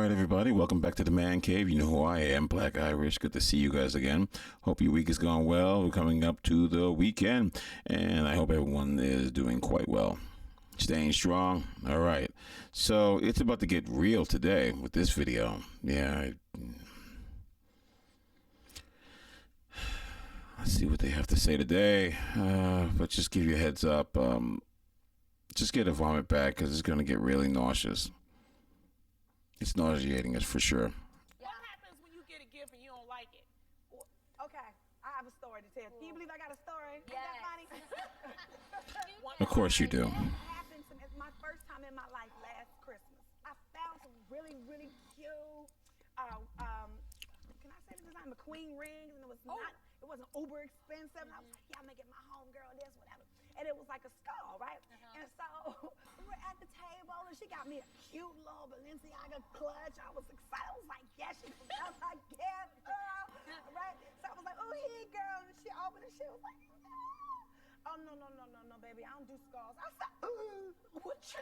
right, everybody. Welcome back to the Man Cave. You know who I am, Black Irish. Good to see you guys again. Hope your week is going well. We're coming up to the weekend, and I hope everyone is doing quite well. Staying strong. All right. So it's about to get real today with this video. Yeah. Let's see what they have to say today. But just give you a heads up. Just get a vomit bag because it's going to get really nauseous. It's nauseating, it's for sure. What happens when you get a gift and you don't like it? Okay, I have a story to tell. Can you believe I got a story? Is that funny? Of course you do. That happened to me. It's my first time in my life last Christmas. I found some really, really cute, can I say the design? McQueen rings, and it wasn't uber expensive. And I was like, yeah, I'm gonna get my homegirl this, whatever. And it was like a skull, right? And so we were at the table, and she got me a cute little Balenciaga clutch. I was excited. I was like, yes, she felt my gift, girl, right? So I was like, oh, here, girl. And she opened it. She was like, oh, no, baby. I don't do skulls. I said, what you?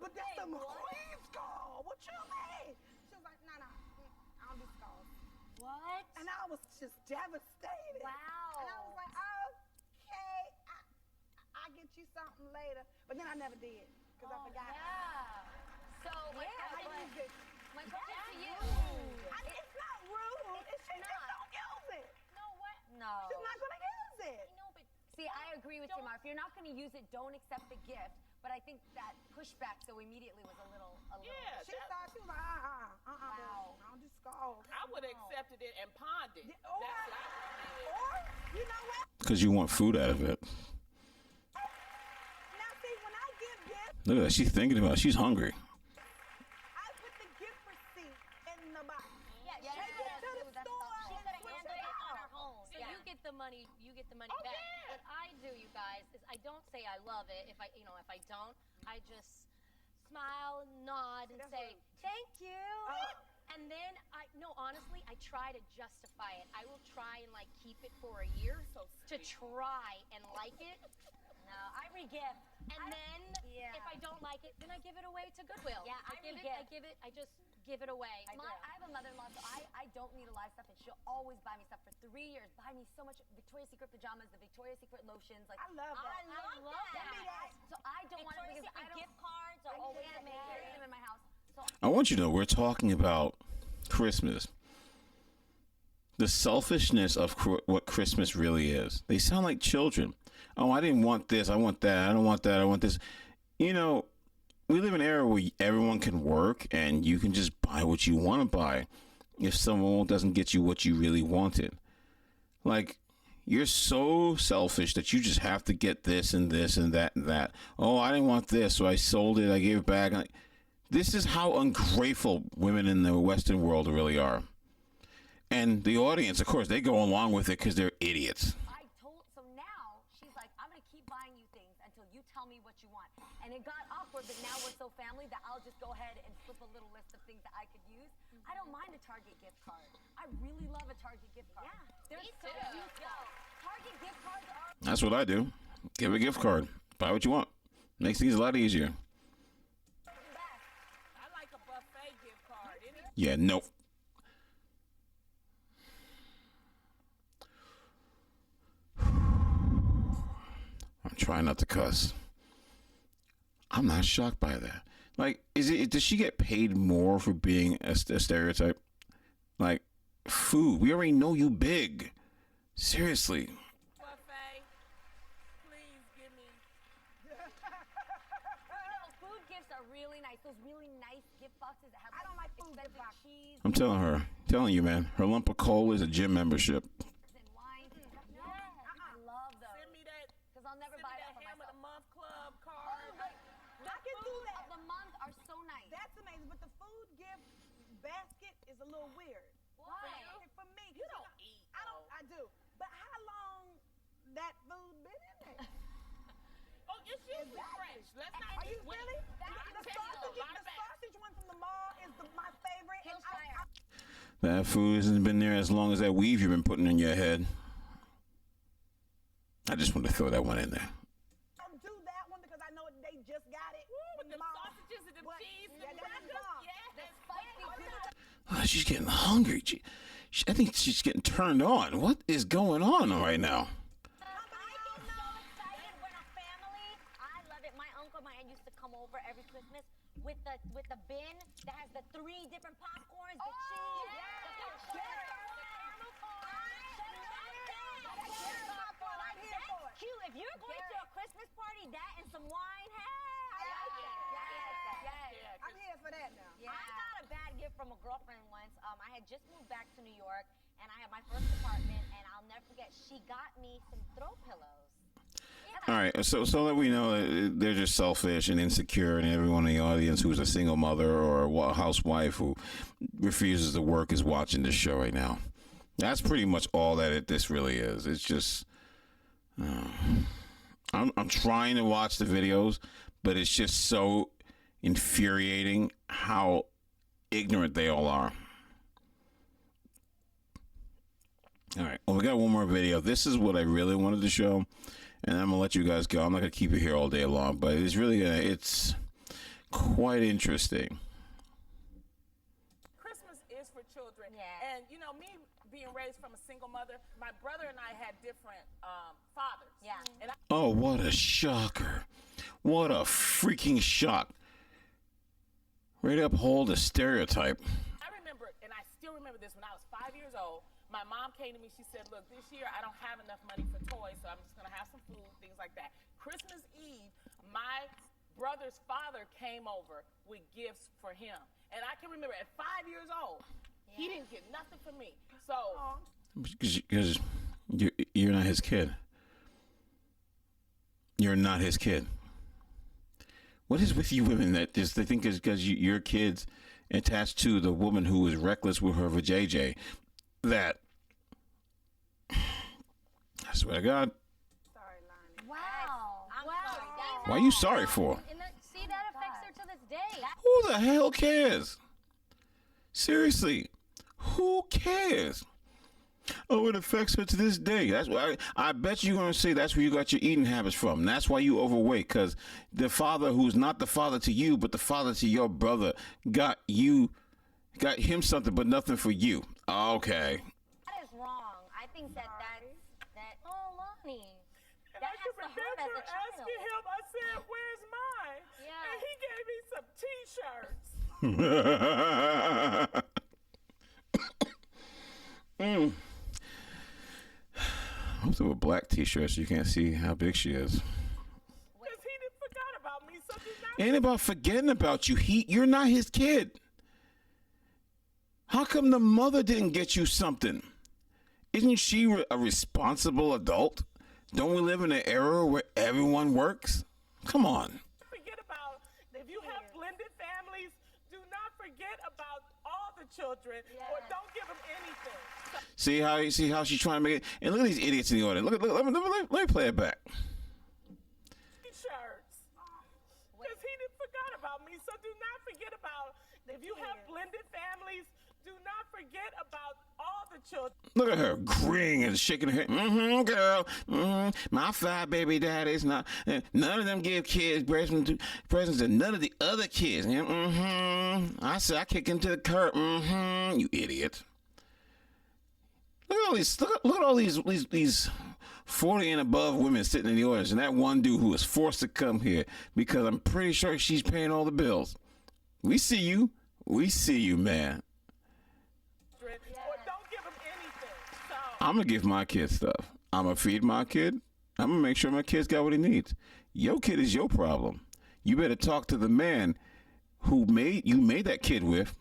But that's the McQueen skull. What you mean? She was like, no, I don't do skulls. What? And I was just devastated. Wow. And I was like, okay, I'll get you something later. But then I never did, because I forgot. Yeah. So, I used it. my question to you. It's not rude. It's just don't use it. No, what? No. She's not going to use it. I know, but see, I agree with you, Mar. If you're not going to use it, don't accept the gift. But I think that pushback so immediately was a little. Yeah, She thought, she was like, Wow. I don't do skulls. I would have accepted it and pawned it. Or, That's what I would've did. or, you know what? Because you want food out of it. Now, see, when I give gifts, Look at that. She's thinking about it. She's hungry. I put the gift receipt in the box. Yeah, Take it to the store She's and gonna switch handle it it on out. her own. So you get the money, Oh, back. yeah. What I do, you guys, is I don't say I love it. If I don't, I just smile and nod and That's say, rude. thank you. And then honestly, I try to justify it. I will try and keep it for a year So to sweet. try and like it. No, I re-gift. And then if I don't like it, then I give it away to Goodwill. Yeah, I I just give it away. I have a mother-in-law, so I don't need a lot of stuff, and she'll always buy me stuff for 3 years. Buy me so much Victoria's Secret pajamas, the Victoria's Secret lotions. I love that. I love that. Give me that. So I don't want it Victoria's because I Secret don't. gift cards are I always can't amazing. carry them in my house. So I want you to know we're talking about Christmas. The selfishness of what Christmas really is. They sound like children. Oh, I didn't want this. I want that. I don't want that. I want this. You know, we live in an era where everyone can work and you can just buy what you want to buy if someone doesn't get you what you really wanted. Like, you're so selfish that you just have to get this and this and that and that. Oh, I didn't want this, so I sold it. I gave it back. This is how ungrateful women in the Western world really are. And the audience, of course, they go along with it because they're idiots. so now she's like, I'm gonna keep buying you things until you tell me what you want. And it got awkward, but now we're so family that I'll just go ahead and flip a little list of things that I could use. I don't mind a Target gift card. I really love a Target gift card. Yeah, They're me so too. useful. Target gift cards are. That's what I do. Give a gift card. Buy what you want. Makes things a lot easier. The best. I like a buffet gift card. Yeah, nope. I'm trying not to cuss. I'm not shocked by that. Like, does she get paid more for being a stereotype? Like, food. We already know you big. Seriously. Buffet, please give me. Food gifts are really nice. Those really nice gift boxes that have I don't like food gift expensive boxes. cheese I'm telling you, man. Her lump of coal is a gym membership. and wine. I love those. Send me that. Because I'll never Send me buy that that for ham of myself. the month club card. I can do Food that. of the month are so nice. That's amazing, but the food gift basket is a little weird. Why? For me, You don't eat. I do. But how long that food been in there? Oh, it's usually Exactly. fresh. Let's not. Are you wait. really? I'm The telling you, a lot of the sausage one from the mall is my favorite. And Hillshire. That food hasn't been there as long as that weave you've been putting in your head. I just wanted to throw that one in there. I'll do that one because I know they just got it. With from the mall. sausages and the But- cheese and yeah, the that's crackers. bomb. Yes. she's getting hungry. I think she's getting turned on. What is going on right now? I get so excited when a family. I love it. My uncle, my aunt used to come over every Christmas with the bin that has the 3 different popcorns, the cheese, the caramel corn. That's cute. If you're going to a Christmas party, that and some wine, hey. I'm here for that now. I got a bad gift from a girlfriend once. I had just moved back to New York, and I had my first apartment, and I'll never forget. She got me some throw pillows. All right, so that we know that they're just selfish and insecure, and everyone in the audience who's a single mother or a housewife who refuses to work is watching this show right now. That's pretty much all that this really is. It's just, I'm trying to watch the videos, but it's just so infuriating how ignorant they all are. All right, well, we got one more video. This is what I really wanted to show, and I'm gonna let you guys go. I'm not gonna keep it here all day long, but it's really it's quite interesting. Christmas is for children. Yeah. And, you know, me being raised from a single mother, my brother and I had different fathers. Yeah. And Oh, what a shocker! What a freaking shock! Way to uphold a stereotype. I remember, and I still remember this, when I was 5 years old, my mom came to me, she said, look, this year I don't have enough money for toys, so I'm just gonna have some food, things like that. Christmas Eve, my brother's father came over with gifts for him. And I can remember at 5 years old, he didn't get nothing for me. So, Because you're not his kid. You're not his kid. What is with you women that just they think because your kid's attached to the woman who is reckless with her vajayjay that I swear to God. Sorry, Lonnie. Wow. Wow. Why are you sorry for? And see, that affects her to this day. Who the hell cares? Seriously, who cares? Oh, it affects her to this day. That's why I bet you're gonna say that's where you got your eating habits from. That's why you overweight, because the father who's not the father to you, but the father to your brother, got him something, but nothing for you. Okay. That is wrong. I think that. Oh, Lonnie. and That I has can to hurt remember as a child. asking him, I said, where's mine? Yeah. And he gave me some T-shirts. I hope they were black T-shirts so you can't see how big she is. Because he didn't forgot about me, so do not. Ain't about forgetting about you. You're not his kid. How come the mother didn't get you something? Isn't she a responsible adult? Don't we live in an era where everyone works? Come on. Forget about, if you have blended families, do not forget about all the children, or don't give them anything. See how she's trying to make it. And look at these idiots in the audience. Look, let me play it back. T-shirts. Because he didn't forgot about me, so do not forget about, if you have blended families, do not forget about all the children. Look at her grinning and shaking her head. Mm-hmm, girl. Mm-hmm. My 5 baby daddies. None of them give kids presents to none of the other kids. Mm-hmm. I said I kick him to the curb. Mm-hmm. You idiot. Look at all these. Look at all these 40 and above women sitting in the audience, and that one dude who was forced to come here because I'm pretty sure she's paying all the bills. We see you. We see you, man. Or don't give them anything. So, I'm going to give my kid stuff. I'm going to feed my kid. I'm going to make sure my kid's got what he needs. Your kid is your problem. You better talk to the man who you made that kid with.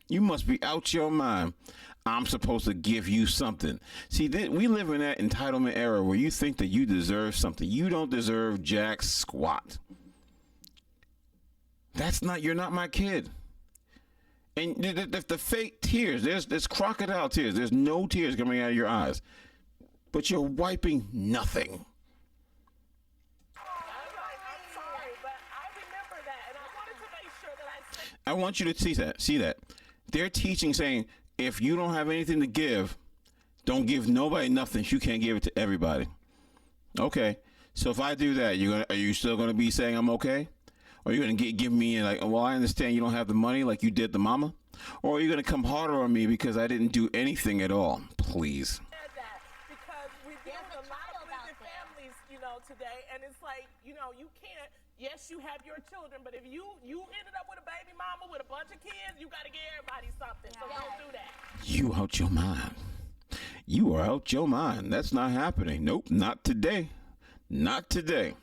You must be out your mind. I'm supposed to give you something. See, we live in that entitlement era where you think that you deserve something. You don't deserve jack squat. You're not my kid. And the fake tears, there's crocodile tears. There's no tears coming out of your eyes. But you're wiping nothing. I'm sorry, but I remember that, and I wanted to make sure that I said. I want you to see that. They're teaching, saying, if you don't have anything to give, don't give nobody nothing. You can't give it to everybody. Okay. So if I do that, are you still going to be saying I'm okay? Or are you going to give me like, well, I understand you don't have the money like you did the mama? Or are you going to come harder on me because I didn't do anything at all? Please. Said that because we deal with a lot of blended families, today, and it's like, you can't. Yes, you have your children, but if you ended up with a baby mama with a bunch of kids, you got to give everybody something. So don't do that. You out your mind. You are out your mind. That's not happening. Nope, not today. Not today.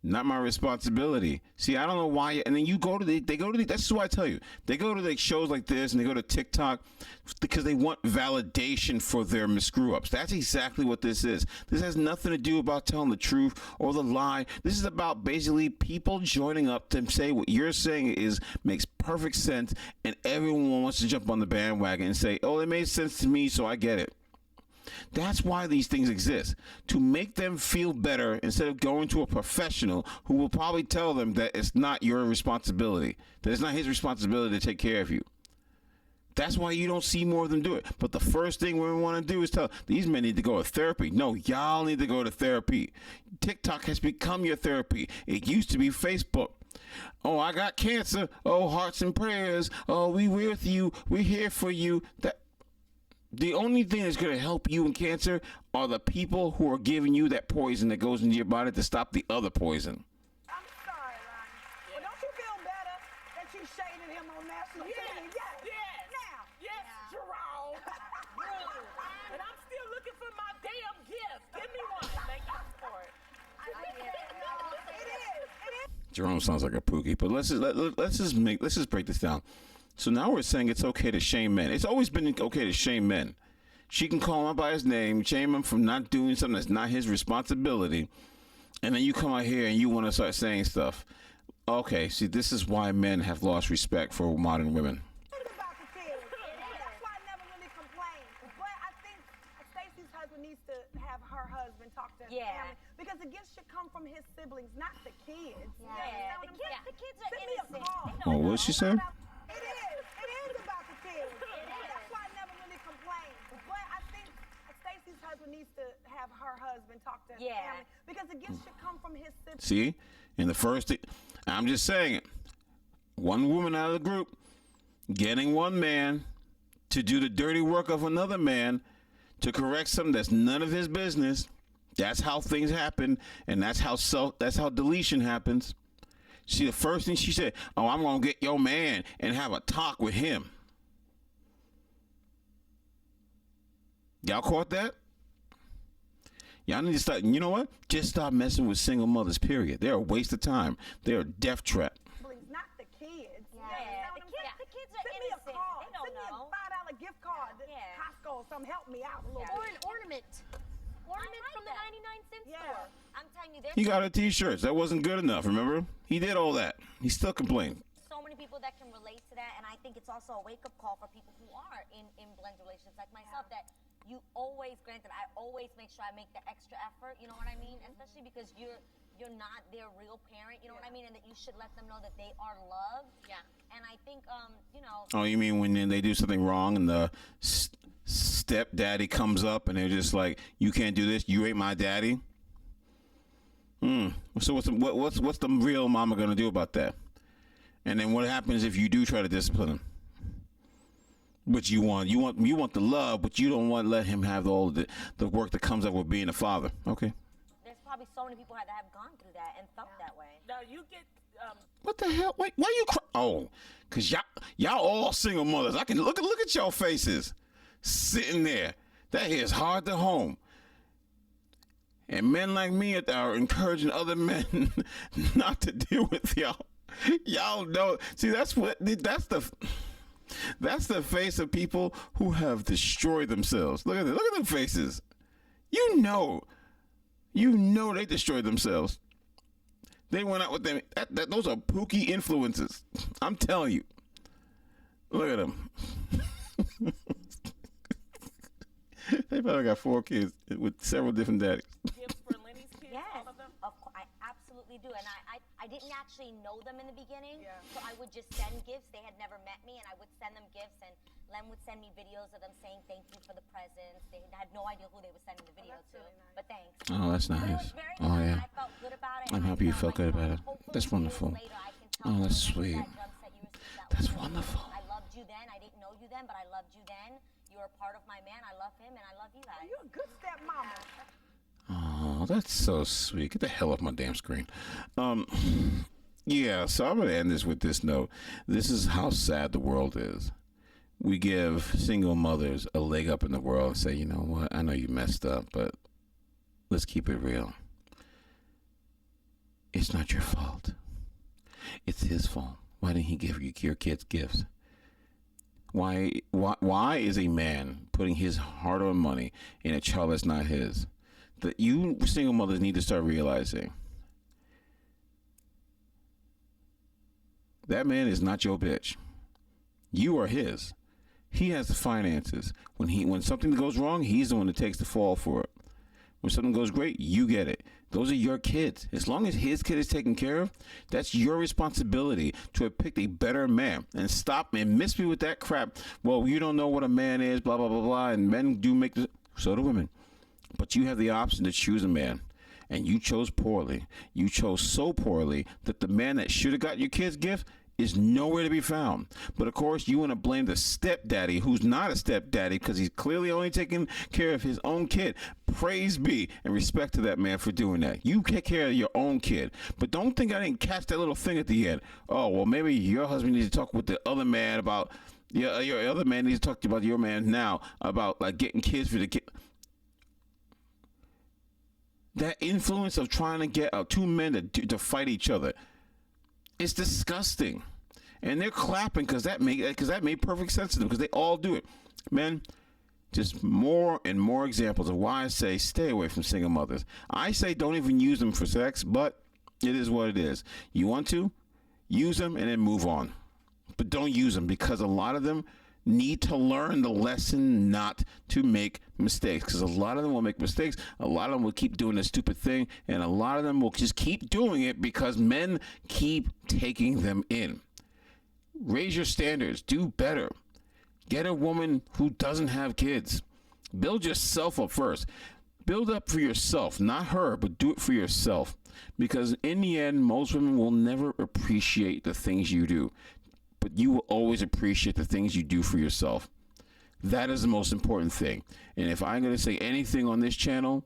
Not my responsibility. See, I don't know why. And then you go to that's why I tell you. They go to the shows like this and they go to TikTok because they want validation for their screw-ups. That's exactly what this is. This has nothing to do about telling the truth or the lie. This is about basically people joining up to say what you're saying makes perfect sense, and everyone wants to jump on the bandwagon and say, oh, it made sense to me, so I get it. That's why these things exist, to make them feel better instead of going to a professional who will probably tell them that it's not your responsibility, that it's not his responsibility to take care of you. That's why you don't see more of them do it. But the first thing we want to do is tell these men need to go to therapy. No, y'all need to go to therapy. TikTok has become your therapy. It used to be Facebook. Oh, I got cancer. Oh, hearts and prayers. Oh, we're with you. We're here for you. The only thing that's going to help you in cancer are the people who are giving you that poison that goes into your body to stop the other poison. I'm sorry, Ronnie. Well, don't you feel better that you shaded him on national TV? Yes, Jerome. And I'm still looking for my damn gift. Give me one. Thank you for it. It is. Jerome sounds like a Pookie, but let's just break this down. So now we're saying it's okay to shame men. It's always been okay to shame men. She can call him out by his name, shame him for not doing something that's not his responsibility, and then you come out here and you want to start saying stuff. Okay, see, this is why men have lost respect for modern women. Think about the kids. That's why I never really complained. But I think Stacey's husband needs to have her husband talk to his family, because the gifts should come from his siblings, not the kids. Yeah, the kids are Send me a innocent. call. They don't Oh, what did she say? It is about the kids. That's why I never really complained. But I think Stacey's husband needs to have her husband talk to his family, because the gifts should come from his siblings. See? In the first, I'm just saying it. One woman out of the group getting one man to do the dirty work of another man to correct something that's none of his business. That's how things happen, and that's how deletion happens. See, the first thing she said, oh, I'm going to get your man and have a talk with him. Y'all caught that? Y'all need to start, you know what? Just stop messing with single mothers, period. They're a waste of time. They're a death trap. Not the kids. The kids are Send me a innocent. call. They don't Send me know. a $5 gift card to Costco or something. Help me out a little Or bit. an ornament. Ornament from the 99-cent store. I'm telling you, there's He got her T-shirts. That wasn't good enough, remember? He did all that. He still complained. so many people that can relate to that, and I think it's also a wake-up call for people who are in blended relationships like myself, that you always, granted, I always make sure I make the extra effort, you know what I mean? Especially because you're not their real parent, you know what I mean? And that you should let them know that they are loved. Yeah. And I think, you know. Oh, you mean when they do something wrong and the stepdaddy comes up and they're just like, you can't do this, you ain't my daddy? So what's the real mama gonna do about that? And then what happens if you do try to discipline him? But you want the love, but you don't want to let him have all the work that comes up with being a father. Okay. There's probably so many people that have gone through that and felt that way. Now you get What the hell? Wait, why you cry? Oh, cause y'all all single mothers. I can look at your faces sitting there. That is hard to home. And men like me are encouraging other men not to deal with y'all. Y'all know. See, that's the face of people who have destroyed themselves. Look at them faces. You know they destroyed themselves. They went out with them. Those are Pookie influences. I'm telling you. Look at them. They probably got 4 kids with several different daddies. gifts for Lenny's kids, all of them. I absolutely absolutely do. And I didn't actually know them in the beginning, Yeah. so I would just send gifts. They had never met me, and I would send them gifts, and Len would send me videos of them saying thank you for the presents. They had no idea who they were sending the video that's to, really nice. but thanks. Oh, that's But it nice. was very Oh, fun. yeah. I felt good about it. I'm and I happy you felt felt good about it. hopefully That's years wonderful. later I can tell Oh, them, that's remember sweet. that drum set you received? That That's was really wonderful. nice. I loved you then. I didn't know you then, but I loved you then. You were a part of my man. I love him, and I love you guys. You're a good stepmama. Oh, that's so sweet. Get the hell off my damn screen. Yeah, so I'm going to end this with this note. This is how sad the world is. We give single mothers a leg up in the world and say, you know what, I know you messed up, but let's keep it real. It's not your fault. It's his fault. Why didn't he give your kids gifts? Why is a man putting his hard-earned money in a child that's not his? That you single mothers need to start realizing that man is not your bitch. You are his. He has the finances. When something goes wrong, he's the one that takes the fall for it. When something goes great, you get it. Those are your kids. As long as his kid is taken care of, that's your responsibility to have picked a better man. And stop and miss me with that crap. Well, you don't know what a man is, blah, blah, blah, blah. And men do make this. So do women. But you have the option to choose a man. And you chose poorly. You chose so poorly that the man that should have got your kid's gift is nowhere to be found. But of course, you want to blame the stepdaddy, who's not a stepdaddy, because he's clearly only taking care of his own kid. Praise be and respect to that man for doing that. You take care of your own kid. But don't think I didn't catch that little thing at the end. Oh, well, maybe your husband needs to talk with the other man about, your other man needs to talk to you about your man now about like getting kids for the kid. That influence of trying to get two men to fight each other. It's disgusting, and they're clapping because that made perfect sense to them because they all do it. Men, just more and more examples of why I say stay away from single mothers. I say don't even use them for sex, but it is what it is. You want to use them and then move on, but don't use them because a lot of them need to learn the lesson not to make mistakes, because a lot of them will make mistakes. A lot of them will keep doing this stupid thing, and a lot of them will just keep doing it because men keep taking them in. Raise your standards. Do better. Get a woman who doesn't have kids. Build yourself up first. Build up for yourself, not her, but do it for yourself, because in the end, most women will never appreciate the things you do, but you will always appreciate the things you do for yourself. That is the most important thing. And if I'm going to say anything on this channel,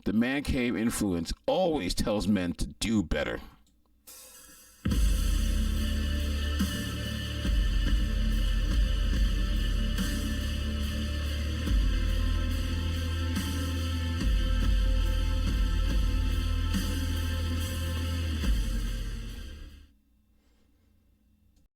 the Man Cave Influence always tells men to do better.